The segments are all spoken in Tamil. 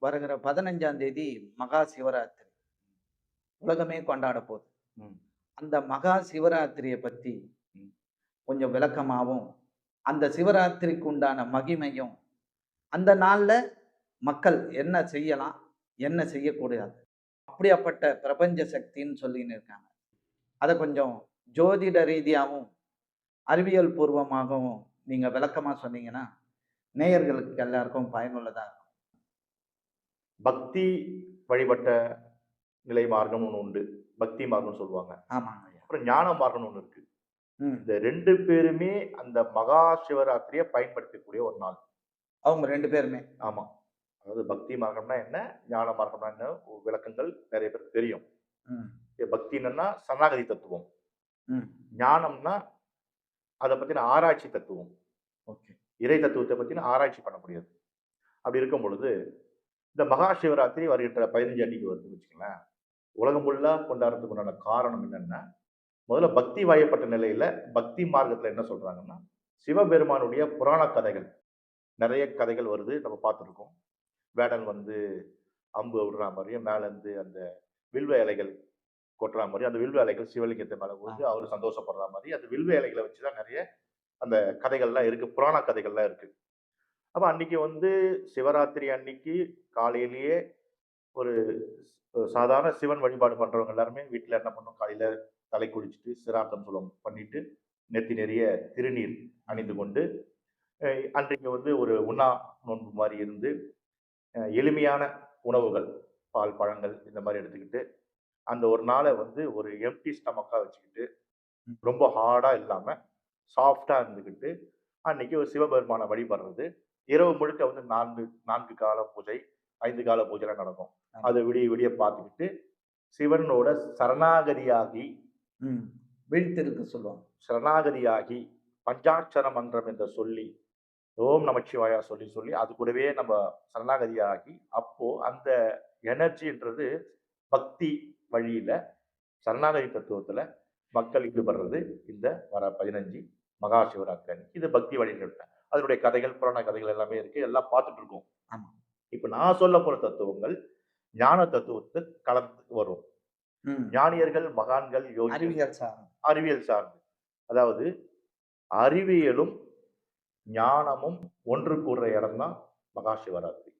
வருகிற 15ஆம் தேதி மகா சிவராத்திரி. உலகமே கொண்டாட போகுது. ம். அந்த மகா சிவராத்திரிய பத்தி ம். கொஞ்சம் விளக்கமாவும், அந்த சிவராத்திரிக்கு உண்டான மகிமையும், அந்த நாள்ல மக்கள் என்ன செய்யலாம்? என்ன செய்யக்கூடாது? அப்படியாப்பட்ட பிரபஞ்ச சக்தின்னு சொல்லின்னு இருக்காங்க. அத கொஞ்சம் ஜோதிட ரீதியாவும், அறிவியல் பூர்வமாகவும் நீங்க விளக்கமா சொன்னீங்கன்னா, நேயர்களுக்கு எல்லாருக்கும் பயனுள்ளதா இருக்கும். பக்தி வழிபட்ட நிலை மார்க்கம்னு ஒண்ணு உண்டு. பக்தி மார்க்கம்னு சொல்லுவாங்க. ஆமாங்க ஐயா. அப்புறம் ஞான மார்க்கம்னு ஒண்ணு இருக்கு. ம். இந்த 2 பேருமே அந்த மகா சிவராத்திரிய பயன்படுத்தக்கூடிய ஒரு நாள். அவங்க 2 பேருமே. ஆமா. அதாவது பக்தி மார்க்கம்னா என்ன? ஞான மார்க்கம்னா என்ன? விளக்கங்கள் நெறைய பேருக்கு தெரியும். ம். பக்தி என்னன்னா சரணாகதி தத்துவம். ம். ஞானம்னா அத பத்தின ஆராய்ச்சி தத்துவம். ஓகே. இறை தத்துவத்த பத்தின ஆராய்ச்சி பண்ணக்கூடியது. அப்படி இருக்கும் பொழுது, இந்த மகா சிவராத்திரி வருகின்ற 15 அன்னைக்கு வருதுன்னு வச்சுக்கங்களேன். உலகம் ஃபுல்லா கொண்டாடுறதுக்கு உண்டான காரணம் என்னன்னா, முதல்ல பக்தி வயப்பட்ட நிலையில, பக்தி மார்க்கத்துல என்ன சொல்றாங்கன்னா, சிவபெருமானுடைய புராண கதைகள், நெறைய கதைகள் வருது. நம்ம பார்த்துருக்கோம். வேடன் வந்து அம்பு விடுறா மாரியும், மேல இருந்து அந்த வில்வ இலைகள் கொட்டுறா மாரி, அந்த வில்வ இலைகள் சிவலிங்கத்து மேல விழுந்து ஆமா. அவரு சந்தோஷப்படுறா மாரி, அந்த வில்வ இலைகள வச்சு தான் நெறைய அந்த கதைகள்லாம் இருக்கு. புராண கதைகள்லாம் இருக்கு. அப்ப அன்னைக்கு வந்து சிவராத்திரி அன்னைக்கு காலையிலேயே ஒரு சாதாரண சிவன் வழிபாடு பண்றவங்க எல்லாருமே வீட்ல என்ன பண்ணணும், காலையில தலை குளிச்சுட்டு, சிரார்த்தம் சொல்லுவோம் பண்ணிட்டு, நெத்தி நிறைய திருநீர் அணிந்து ம். கொண்டு, அ அன்றைக்கு வந்து ஒரு உண்ணா நோன்பு மாரி இருந்து, எளிமையான உணவுகள், பால், பழங்கள் இந்த மாரி எடுத்துக்கிட்டு, அந்த ஒரு நாள வந்து ஒரு எம்ப்டி ஸ்டமக்கா வச்சுக்கிட்டு, ம். ரொம்ப ஹார்டா இல்லாம, சாஃப்ட்டா இருந்துகிட்டு, அன்னைக்கு ஒரு சிவபெருமான வழிபடுறது. இரவு முழுக்க வந்து 4 கால பூஜை, 5 கால பூஜைலாம் நடக்கும். ஆமா. அத விடிய விடிய பார்த்துக்கிட்டு, சிவனோட சரணாகதியாகி ம். விழித்திருக்க சொல்லுவாங்க. சரணாகதியாகி பஞ்சாட்சர மந்திரம் என்று சொல்லி, ஓம் நமச்சிவாயா சொல்லி சொல்லி அது கூடவே நம்ம சரணாகதியாகி, அப்போ அந்த எனர்ஜின்றது பக்தி வழியில சரணாகதி தத்துவத்துல மக்கள் ஈடுபடுறது இந்த வர 15 மகா சிவராத்திரி அன்னைக்கு. இது பக்தி வழியில அதனுடைய கதைகள், புராண கதைகள் எல்லாமே இருக்கு. எல்லாம் பார்த்துட்டு இருக்கோம். ஆமா. இப்ப நான் சொல்லப் போற தத்துவங்கள் ஞான தத்துவத்தை கலந்து வரும். ம். ஞானியர்கள், மகான்கள், யோகிகள், அறிவியல் சார்ந்து. அறிவியல் சார்ந்து. அதாவது அறிவியலும், ஞானமும் ஒன்று கூடுற இடம் தான் மகா சிவராத்திரி.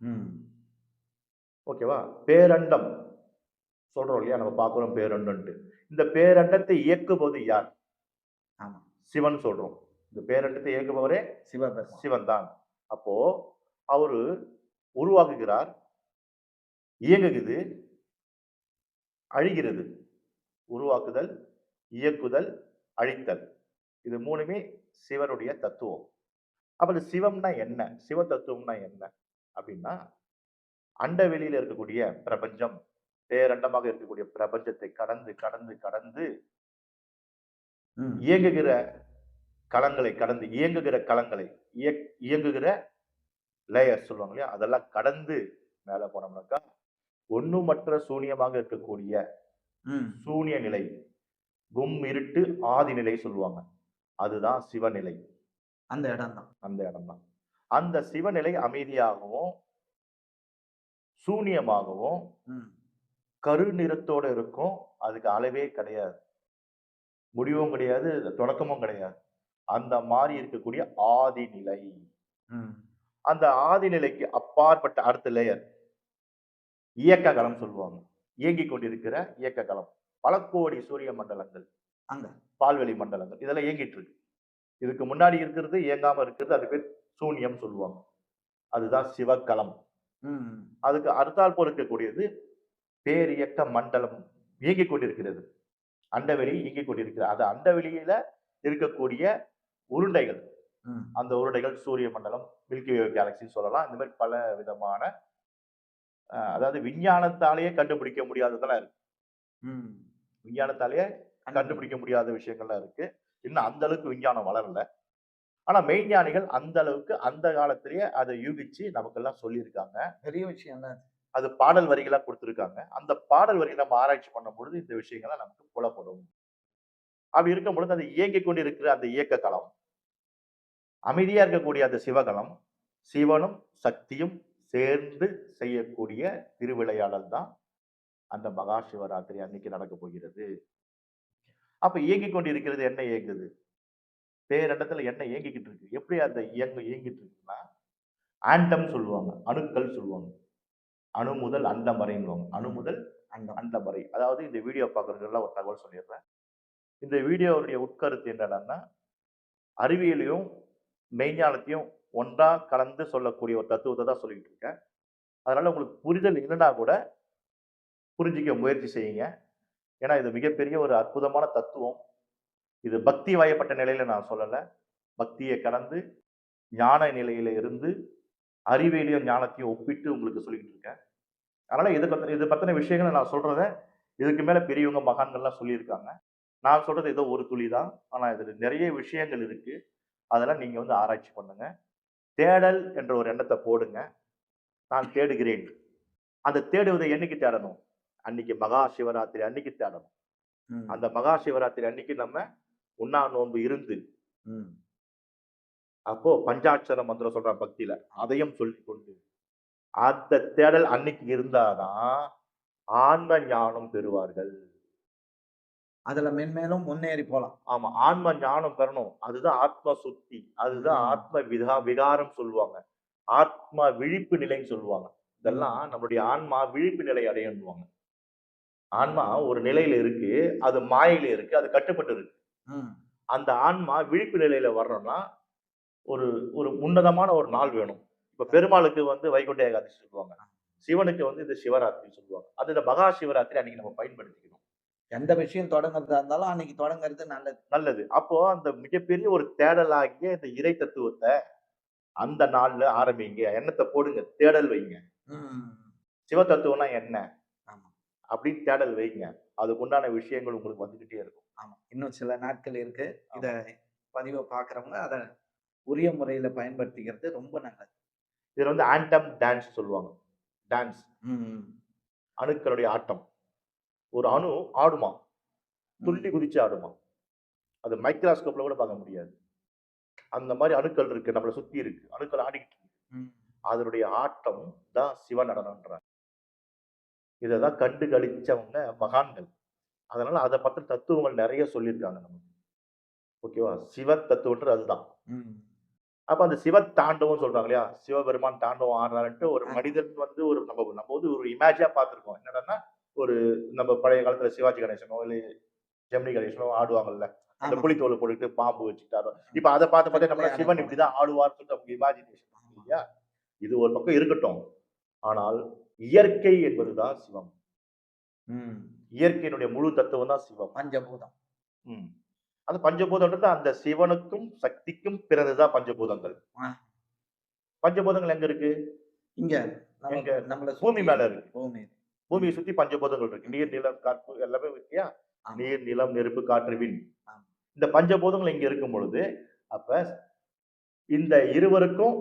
ம். ஓகேவா? பேரண்டம் சொல்றோம் இல்லையா? நம்ம பார்க்கிறோம் பேரண்டம்ன்ட்டு. இந்த பேரண்டத்தை இயக்குவது யார்? ஆமா. சிவன் சொல்றோம். இந்த பேரண்டத்தை இயக்குபவரே சிவபெருமான். சிவன் தான். அப்போ அவரு உருவாக்குகிறார், இயங்குகிறது, அழிகிறது. உருவாக்குதல், இயக்குதல், அழித்தல். இது 3மே சிவனுடைய தத்துவம். அப்ப இந்த சிவம்னா என்ன? சிவ தத்துவம்னா என்ன? அப்படின்னா, அண்டவெளியில இருக்கக்கூடிய பிரபஞ்சம், பேரண்டமாக இருக்கக்கூடிய பிரபஞ்சத்தை கடந்து, கடந்து, கடந்து ம். இயங்குகிற களங்களை கடந்து, இயங்குகிற களங்களை, இயங்குகிற லேயர் சொல்லுவாங்க இல்லையா? அதெல்லாம் கடந்து மேல போனோம்னாக்கா, ஒண்ணுமற்ற சூனியமாக இருக்கக்கூடிய ம். சூனிய நிலை, கும் இருட்டு ஆதி நிலை சொல்லுவாங்க. அதுதான் சிவநிலை. அந்த இடம் தான். அந்த இடம் தான். அந்த சிவநிலை அமைதியாகவும், சூனியமாகவும், ம். கருநிறத்தோட இருக்கும். அதுக்கு அளவே கிடையாது. முடிவும் கிடையாது, தொடக்கமும் கிடையாது. அந்த மாரி இருக்கக்கூடிய ஆதி நிலை. ம். அந்த ஆதி நிலைக்கு அப்பாற்பட்ட அடுத்த லேயர் இயக்க களம் சொல்லுவாங்க. இயங்கிக் கொண்டிருக்கிற இயக்க களம். பல கோடி சூரிய மண்டலங்கள், அங்க. பால்வெளி மண்டலங்கள் இதெல்லாம் இயங்கிட்டு இருக்கு. இதுக்கு முன்னாடி இருக்கிறது இயங்காம இருக்கிறது. அது பேர் சூனியம் சொல்லுவாங்க. அதுதான் சிவக்களம். ம். அதுக்கு அடுத்தாற்போல் இருக்கக்கூடியது பேரியக்க மண்டலம் இயங்கிக் கொண்டிருக்கிறது. அண்டவெளி இயங்கிக் கொண்டிருக்கிறது. அது அண்டவெளியில இருக்கக்கூடிய உருண்டைகள். ம். அந்த உருண்டைகள் சூரிய மண்டலம், மில்கி வே கேலக்சின்னு சொல்லலாம். இந்த மாரி பல விதமான அதாவது விஞ்ஞானத்தாலேயே கண்டுபிடிக்க முடியாததெல்லாம் இருக்கு. ம். விஞ்ஞானத்தாலேயே கண்டுபிடிக்க முடியாத விஷயங்கள்லாம் இருக்கு. இன்னும் அந்த அளவுக்கு விஞ்ஞானம் வளரல. ஆனா மெய்ஞானிகள் அந்த அளவுக்கு அந்த காலத்திலேயே அத யூகிச்சு நமக்கெல்லாம் சொல்லியிருக்காங்க. பெரிய விஷயம் தான் அது. அது பாடல் வரிகளா குடுத்திருக்காங்க. அந்த பாடல் வரிகள நம்ம ஆராய்ச்சி பண்ணும்பொழுது இந்த விஷயங்கள்லாம் நமக்கு புலப்படும். அப்படி இருக்கும் பொழுது அது இயங்கிக் கொண்டிருக்கிற அந்த இயக்க களம், அமைதியா இருக்கக்கூடிய அந்த சிவகளம், சிவனும், சக்தியும் சேர்ந்து செய்யக்கூடிய திருவிளையாடல் தான் அந்த மகா சிவராத்திரி அன்னைக்கு நடக்க போகிறது. அப்ப இயங்கிக் கொண்டிருக்கிறது என்ன இயங்குது? பேரண்டத்துல என்ன இயங்கிக்கிட்டு இருக்கு? எப்படி அந்த இயங்கிட்டு இருக்குன்னா, ஆண்டம் சொல்லுவாங்க. அணுக்கள் சொல்லுவாங்க. அணு முதல் அண்டம் வரைன்னுவாங்க. அணு முதல் அண்டம் வரை. அதாவது இந்த வீடியோ பார்க்கறவங்களுக்கெல்லாம் ஒரு தகவல் சொல்லிடுறேன். இந்த வீடியோவுடைய உட்கருத்து என்னன்னா, அறிவியலையும், மெய்ஞானத்தையும் ஒன்றா கலந்து சொல்லக்கூடிய ஒரு தத்துவத்த தான் சொல்லிட்டு இருக்கேன். அதனால உங்களுக்கு புரிதல் இல்லன்னா கூட புரிஞ்சுக்க முயற்சி செய்யுங்க. ஏன்னா, இது மிகப்பெரிய ஒரு அற்புதமான தத்துவம். இது பக்தி வயப்பட்ட நிலையில நான் சொல்லல. பக்திய கடந்து ஞான நிலையில இருந்து அறிவியலையும், ஞானத்தையும் ஒப்பிட்டு உங்களுக்கு சொல்லிக்கிட்டு இருக்கேன். அதனால இது பத்தின விஷயங்கள நான் சொல்றத, இதுக்கு மேல பெரியவங்க, மகான்கள்லாம் சொல்லியிருக்காங்க. நான் சொல்றது ஏதோ ஒரு துளி தான். ஆனா இதுல நிறைய விஷயங்கள் இருக்கு. அதெல்லாம் நீங்க வந்து ஆராய்ச்சி பண்ணுங்க. தேடல் என்ற ஒரு எண்ணத்த போடுங்க. நான் தேடுகிறேன். அந்த தேடுவதை என்னைக்கு தேடணும்? அன்னைக்கு மகா சிவராத்திரி அன்னைக்கு தேடணும். ம். அந்த மகா சிவராத்திரி அன்னைக்கு நம்ம உண்ணா நோன்பு இருந்து, ம். அப்போ பஞ்சாட்சர மந்திரம் சொல்றான் பக்தியில. அதையும் சொல்லிக் கொண்டு, அந்த தேடல் அன்னைக்கு இருந்தாதான் ஆன்ம ஞானம் பெறுவார்கள். அதுல மென்மேலும் முன்னேறி போலாம். ஆமா. ஆன்ம ஞானம் பெறணும். அதுதான் ஆத்ம சுத்தி. அதுதான் ம். ஆத்ம விகாரம் சொல்லுவாங்க. ஆத்ம விழிப்பு நிலைன்னு சொல்லுவாங்க. இதெல்லாம் நம்மளுடைய ஆன்மா விழிப்பு நிலை அடையணுவாங்க. ஆன்மா ஒரு நிலையில இருக்கு. அது மாயையில இருக்கு. அது கட்டுப்பட்டு இருக்கு. ம். அந்த ஆன்மா விழிப்பு நிலையில வரணும்னா, ஒரு ஒரு உன்னதமான ஒரு நாள் வேணும். இப்ப பெருமாளுக்கு வந்து வைகுண்ட ஏகாதசி சொல்லுவாங்க. சிவனுக்கு வந்து இந்த சிவராத்திரி சொல்லுவாங்க. அது இந்த மகா சிவராத்திரி அன்னைக்கு நம்ம பயன்படுத்திக்கணும். எந்த விஷயம் தொடங்குறதா இருந்தாலும் அன்னைக்கு தொடங்குறது நல்லது. நல்லது. அப்போ அந்த மிகப்பெரிய ஒரு தேடலாகிய இந்த இறை தத்துவத்த அந்த நாள்ல ஆரம்பிங்க. எண்ணத்த போடுங்க. தேடல் வைங்க. ம். சிவ தத்துவம்னா என்ன? ஆமா, அப்படின்னு தேடல் வைங்க. அதுக்கு உண்டான விஷயங்கள் உங்களுக்கு வந்துகிட்டே இருக்கும். ஆமா. இன்னும் சில நாட்கள் இருக்கு. இத ஆமா. பதிவ பார்க்கிறவங்க அத உரிய முறையில பயன்படுத்திக்கிறது ரொம்ப நல்லது. இதுல வந்து ஆண்டம் டான்ஸ் சொல்லுவாங்க. டான்ஸ். ம். அணுக்களுடைய ஆட்டம். ஒரு அணு ஆடுமாம். துள்ளி ம். குதிச்சு ஆடுமாம். அது மைக்ராஸ்கோப்ல கூட பார்க்க முடியாது. அந்த மாரி அணுக்கள் இருக்கு. நம்மள சுத்தி இருக்கு. அணுக்கள் ஆடிக்கிட்டு இருக்கு. ம். அதனுடைய ஆட்டம் தான் சிவ நடனம்ன்றாங்க. இததான் கண்டு களிச்சவங்க மகான்கள். அதனால அத பத்தின தத்துவங்கள் நெறைய சொல்லியிருக்காங்க நமக்கு. ஓகேவா? சிவ தத்துவம்ன்றது அதுதான். ம். அப்ப அந்த சிவ தாண்டவம் சொல்றாங்க இல்லையா? சிவபெருமான் தாண்டவம் ஆடுறாருன்ட்டு ஒரு ஆமா, மனிதன் வந்து ஒரு நம்ம நம்ம வந்து ஒரு இமேஜா பார்த்திருக்கோம். என்னடான்னா, ஒரு நம்ம பழைய காலத்துல சிவாஜி கணேசனோ, இல்ல ஜெமினி கணேசனோ ஆடுவாங்கல்ல. அந்த ஆமா. புலித்தோல போட்டுட்டு பாம்பு வச்சுட்டு ஆடுவாங்க. இப்ப அத பார்த்து பார்த்தே நம்மள வெளிப்படையான சிவன் கோலம். இப்படிதான் ஆடுவார்ன்னு சொல்லிட்டு நமக்கு இமேஜினேஷன் ஆமா. இல்லையா? இது ஒரு பக்கம் இருக்கட்டும். ஆனால் இயற்கை என்பதுதான் சிவம். ம். இயற்கையினுடைய முழு தத்துவம் தான் சிவம். பஞ்சபூதம். ம். அந்த பஞ்சபூதம்ன்றது அந்த சிவனுக்கும், சக்திக்கும் பிறந்ததுதான் பஞ்சபூதங்கள். ஆ. பஞ்சபூதங்கள் எங்க இருக்கு? இங்க நம்ம எங்க? நம்மள பூமி சுத்தி மேல இருக்கு. பூமி. பூமிய ம். சுத்தி பஞ்சபூதங்கள் இருக்கு. நீர், நிலம், காற்று எல்லாமே இருக்கியா? ஆமா. நீர், நிலம், நெருப்பு, காற்று, விண். ஆமா. இந்த பஞ்சபூதங்கள் இங்க இருக்கும் பொழுது, அப்ப இந்த இருவருக்கும்,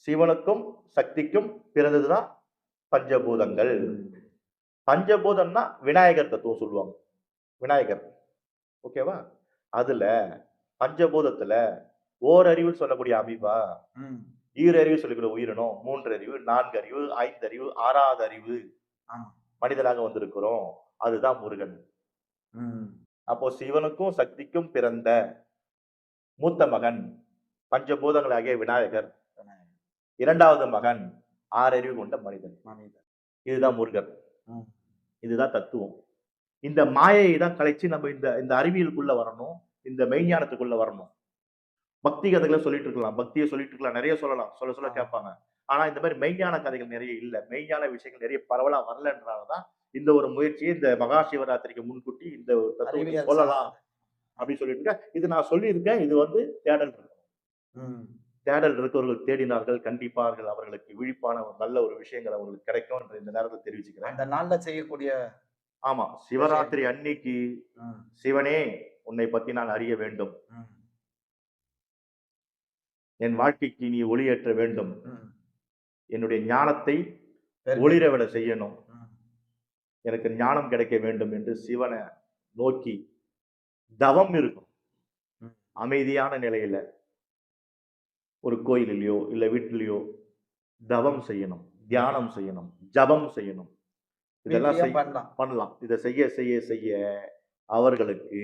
சிவனுக்கும், சக்திக்கும் பிறந்ததுதான் பஞ்சபூதங்கள். ம். பஞ்சபூதம்னா விநாயகர் தத்துவம் சொல்லுவாங்க. விநாயகர். ஓகேவா? அதுல பஞ்சபூதத்துல ஓரறிவுன்னு சொல்லக்கூடிய அமீபா, ம். ஈரறிவு சொல்லக்கூடிய உயிரினம், 3 அறிவு, 4 அறிவு, 5 அறிவு, 6வது அறிவு ஆமா. மனிதனாக வந்திருக்கிறோம். அதுதான் முருகன். ம். அப்போ சிவனுக்கும் சக்திக்கும் பிறந்த மூத்த மகன் பஞ்சபூதங்களாகிய விநாயகர். விநாயகர். 2வது மகன் 6 அறிவு கொண்ட மனிதன். மனிதர். இதுதான் முருகன். ம். இதுதான் தத்துவம். இந்த மாயையை தான் கலைச்சு நம்ம இந்த இந்த அறிவியலுக்குள்ள வரணும். இந்த மெய்ஞானத்துக்குள்ள வரணும். பக்தி கதைகள சொல்லிட்டு இருக்கலாம். பக்திய சொல்லிட்டு இருக்கலாம். நெறைய சொல்லலாம். சொல்ல சொல்ல ஆமா. கேட்பாங்க. ஆனா இந்த மாரி மெய்ஞான கதைகள் நெறைய இல்ல. மெய்ஞான விஷயங்கள் நெறைய பரவலா வரலன்றனால தான் இந்த ஒரு முயற்சியை இந்த மகா சிவராத்திரிக்கு முன்கூட்டி இந்த ஒரு தத்துவத்த அறிவியல் சொல்லலாம் சார்ந்தது. அப்படின்னு சொல்லிட்டு இருக்கேன். இது நான் சொல்லியிருக்கேன். இது வந்து தேடல் இருக்கு. ம். தேடல் இருக்கவர்கள் தேடினார்கள். கண்டிப்பார்கள் அவர்களுக்கு விழிப்பான ஒரு நல்ல ஒரு விஷயங்கள் அவங்களுக்கு கிடைக்கும் என்று இந்த நேரத்துல தெரிவிச்சுக்கிறேன். அந்த நாள்ல செய்யக்கூடிய ஆமா. விஷயம். சிவராத்திரி அன்னைக்கு ம். சிவனே உன்னை பத்தி நான் அறிய வேண்டும். ம். என் வாழ்க்கைக்கு நீ ஒளியேற்ற வேண்டும். ம். என்னுடைய ஞானத்தை பெருமை. ஒளிரவிட செய்யணும். ம். எனக்கு ஞானம் கிடைக்க வேண்டும் என்று சிவன நோக்கி தவம் இருக்கும். ம். அமைதியான நிலையில ஒரு கோயிலிலயோ, இல்ல வீட்டிலயோ தவம் செய்யணும். தியானம் செய்யணும், ஜபம் செய்யணும். இதெல்லாம் வீட்லயும் பண்ணலாம். பண்ணலாம். இதை செய்ய செய்ய செய்ய அவர்களுக்கு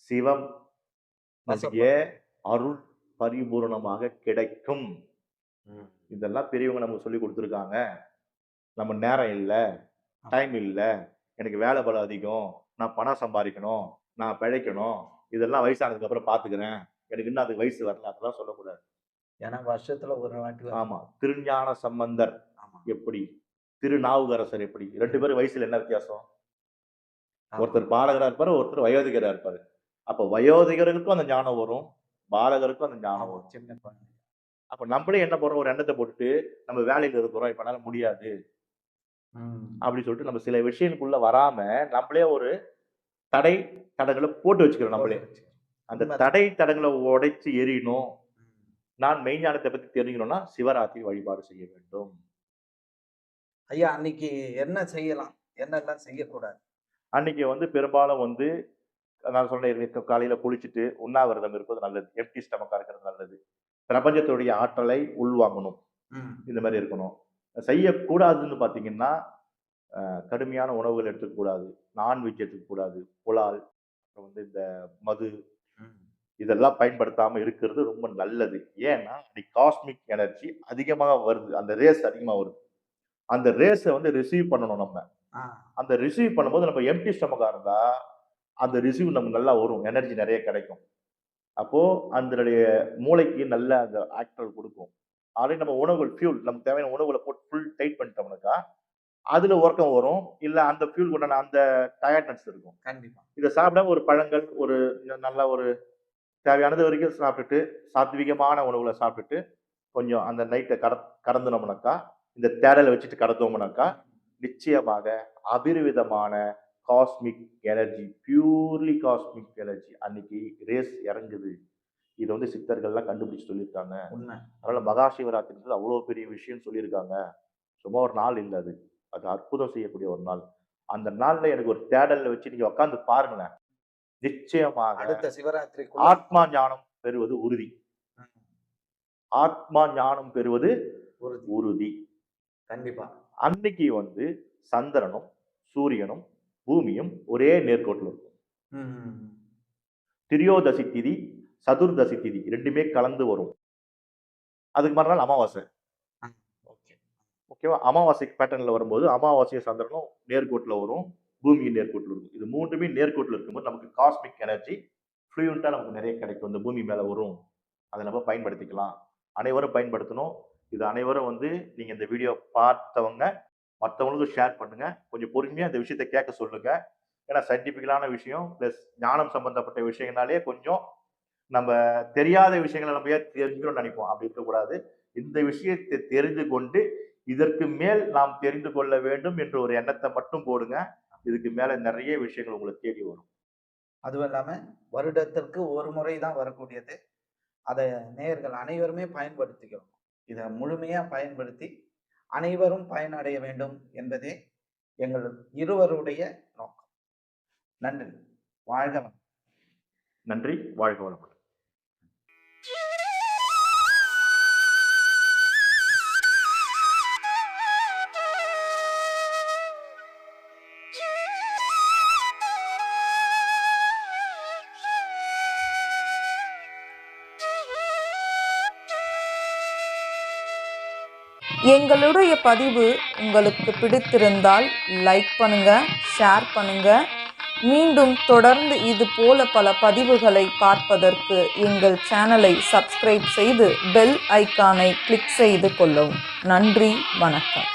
சிவம் அருள் பரிபூரணமாக கிடைக்கும். இதெல்லாம் பெரியவங்க நமக்கு சொல்லி கொடுத்துருக்காங்க. நம்ம நேரம் இல்லை, டைம் இல்லை, எனக்கு வேலை பல அதிகம், நான் பணம் சம்பாதிக்கணும், நான் பிழைக்கணும், இதெல்லாம் வயசானதுக்கு அப்புறம் பார்த்துக்கிறேன், எனக்கு இன்னும் அதுக்கு வயசு வரல, அதெல்லாம் சொல்லக்கூடாது. ஏன்னா வருஷத்துல ஒரு வாட்டி ஆமா. திருஞான சம்பந்தர் எப்படி, திருநாவுக்கரசர் எப்படி, 2 பேரும் வயசுல என்ன வித்தியாசம்? ஒருத்தர் பாலகரா இருப்பாரு, ஒருத்தர் வயோதிகரா இருப்பாரு. அப்ப வயோதிகருக்கும் அந்த ஞானம் வரும், பாலகருக்கும் அந்த ஞானம் வரும். சின்ன குழந்தை. அப்ப நம்மளே என்ன பண்றோம், ஒரு எண்ணத்தை போட்டுட்டு நம்ம வேலையில இருக்கிறோம், இப்ப என்னால முடியாது அப்படி சொல்லிட்டு நம்ம சில விஷயங்களுக்குள்ள வராம நம்மளே ஒரு தடங்களை போட்டு வச்சுக்கிறோம். நம்மளே அந்த தடங்களை உடைச்சு எறியணும். நான் மெய்ஞானத்தை பத்தி தெரிஞ்சுக்கணும்னா சிவராத்திரி வழிபாடு செய்ய வேண்டும். ஐயா, அன்னைக்கு என்ன செய்யலாம், என்னெல்லாம் செய்யக்கூடாது? அன்னைக்கு பெரும்பாலும் நான் சொன்ன காலையில குளிச்சுட்டு உண்ணாவிரதம் இருப்பது நல்லது. எம்டி ஸ்டமக்கா இருக்கிறது நல்லது. பிரபஞ்சத்துடைய ஆற்றலை உள்வாங்கணும். இந்த மாதிரி இருக்கணும். செய்யக்கூடாதுன்னு பாத்தீங்கன்னா கடுமையான உணவுகள் எடுத்துக்கூடாது, நான்வெஜ் எடுத்துக்கூடாது, புலால், இந்த மது இதெல்லாம் பயன்படுத்தாம இருக்கிறது ரொம்ப நல்லது. ஏன்னா காஸ்மிக் எனர்ஜி அதிகமாக வருது, அந்த ரேஸ் அதிகமாக வருது. அந்த ரேஸை ரிசீவ் பண்ணணும். நம்ம அந்த ரிசீவ் பண்ணும்போது நம்ம எம்டி ஸ்டமக்கா இருந்தா அந்த ரிசீவ் நமக்கு நல்லா வரும், எனர்ஜி நிறைய கிடைக்கும். அப்போ அதனுடைய மூளைக்கு நல்ல அந்த ஆக்டல் கொடுக்கும். ஆல்ரெடி நம்ம உணவுகள் ஃபியூல், நமக்கு தேவையான உணவுகளை போட்டு ஃபுல் டைட் பண்ணிட்டோம்னாக்கா அதுல ஒர்க்கம் வரும். இல்ல அந்த ஃபியூல் கொண்டான அந்த டயர்ட்னஸ் இருக்கும். கண்டிப்பா இதை சாப்பிடாம ஒரு பழங்கள், ஒரு நல்ல ஒரு தேவையானது வரைக்கும் சாப்பிட்டுட்டு, சாத்விகமான உணவுகளை சாப்பிட்டுட்டு கொஞ்சம் அந்த நைட்டை கடந்தனோம்னாக்கா, இந்த தேடலை வச்சுட்டு கடந்தோம்னாக்கா நிச்சயமாக அபிர்விதமான cosmic energy, purely cosmic energy அன்னைக்கு ரேஸ் இறங்குது. இது சித்தர்கள்லாம் கண்டுபிடிச்சு சொல்லியிருக்காங்க. அதனால மகா சிவராத்திரி அவ்வளோ பெரிய விஷயம் சொல்லியிருக்காங்க. சும்மா ஒரு நாள் இல்லை, அது அற்புதம் செய்யக்கூடிய ஒரு நாள். அந்த நாள்ல எனக்கு ஒரு தேடல்ல வச்சு நீங்க உட்காந்து பாருங்களேன், நிச்சயமாக அடுத்த சிவராத்திரி ஆத்மா ஞானம் பெறுவது உறுதி. ஆத்மா ஞானம் பெறுவது உறுதி. கண்டிப்பா. அன்னைக்கு சந்திரனும் சூரியனும் பூமியும் ஒரே நேர்கோட்டில் இருக்கும். திரியோதசி திதி, சதுர்தசி திதி ரெண்டுமே கலந்து வரும். அதுக்கு மறுநாள் அமாவாசை. ஓகேவா? அமாவாசை பேட்டர்ன்ல வரும்போது அமாவாசையும் சந்திரனும் நேர்கோட்டில் வரும், பூமியின் நேர்கோட்டில் இருக்கும். இது மூன்றுமே நேர்கோட்டில் இருக்கும்போது நமக்கு காஸ்மிக் எனர்ஜி ஃப்ளூயண்டா நமக்கு நிறைய கிடைக்கும். இந்த பூமி மேல வரும். அதை நம்ம பயன்படுத்திக்கலாம். அனைவரும் பயன்படுத்தணும். இது அனைவரும் நீங்க இந்த வீடியோ பார்த்தவங்க மற்றவங்களுக்கும் ஷேர் பண்ணுங்க. கொஞ்சம் பொறுமையா இந்த விஷயத்தை கேட்க சொல்லுங்க. ஏன்னா சயின்டிபிக்கலான விஷயம் பிளஸ் ஞானம் சம்பந்தப்பட்ட விஷயங்களாலே கொஞ்சம் நம்ம தெரியாத விஷயங்களை நம்ம தெரிஞ்சுக்கணும்னு நினைப்போம். அப்படி இருக்கக்கூடாது. இந்த விஷயத்தை தெரிந்து கொண்டு இதற்கு மேல் நாம் தெரிந்து கொள்ள வேண்டும் என்ற ஒரு எண்ணத்தை மட்டும் போடுங்க. இதுக்கு மேல நிறைய விஷயங்கள் உங்களுக்கு தேடி வரும். அதுவும் இல்லாம வருடத்திற்கு ஒரு முறை தான் வரக்கூடியது. அதை நேயர்கள் அனைவருமே பயன்படுத்திக்கணும். இதை முழுமையா பயன்படுத்தி அனைவரும் பயனடைய வேண்டும் என்பதே எங்கள் இருவருடைய நோக்கம். நன்றி. வாழ்க வளம். நன்றி. வாழ்க வளம். எங்களுடைய பதிவு உங்களுக்கு பிடித்திருந்தால் லைக் பண்ணுங்க, ஷேர் பண்ணுங்க. மீண்டும் தொடர்ந்து இது போல பல பதிவுகளை பார்ப்பதற்கு எங்கள் சேனலை சப்ஸ்கிரைப் செய்து பெல் ஐக்கானை கிளிக் செய்து கொள்ளவும். நன்றி, வணக்கம்.